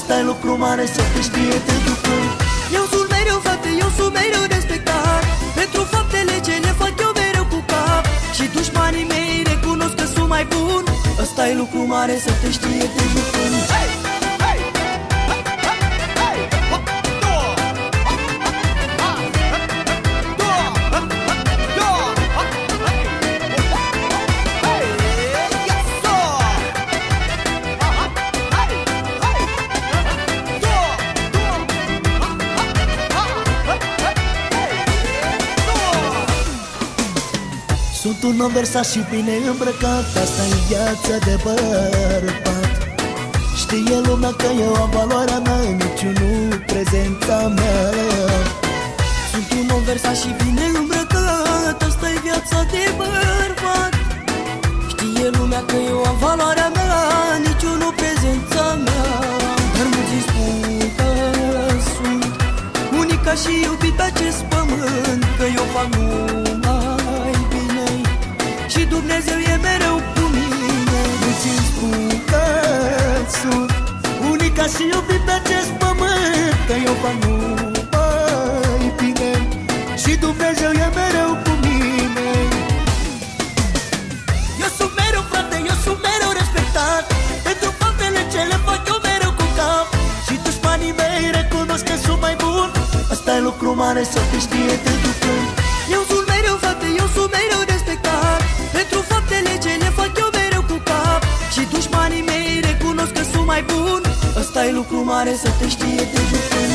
Asta e lucru mare să te știe de jucând. Eu sunt mereu frate, eu sunt mereu respectat pentru faptele ce le fac eu mereu cu cap. Și dușmanii mei recunosc că sunt mai bun. Asta e lucru mare să te știe de jucând. Sunt un om versat și bine îmbrăcat, asta-i viața de bărbat. Știe lumea că eu am valoarea mea, niciunul prezența mea. Sunt un om versat și bine îmbrăcat, asta-i viața de bărbat. Știe lumea că eu am valoarea mea, niciunul prezența mea. Dar mulți îmi spun că sunt unica și iubit pe acest pământ, că eu fac numai bine și Dumnezeu e mereu cu mine. Mulți îmi spun că sunt unica și iubit pe acest pământ, că eu fac numai bine și Dumnezeu e mereu cu mine. Eu sunt mereu frate, eu sunt mereu respectat pentru faptele ce le fac eu mereu cu cap. Și dușmanii mei recunosc că sunt mai bun. Asta e lucru mare să te știe de jucând. Eu sunt mereu frate, eu sunt mereu respectat pentru faptele ce le fac eu mereu cu cap. Și dușmanii mei recunosc că sunt mai bun. Asta e lucru mare să te știe de jucând.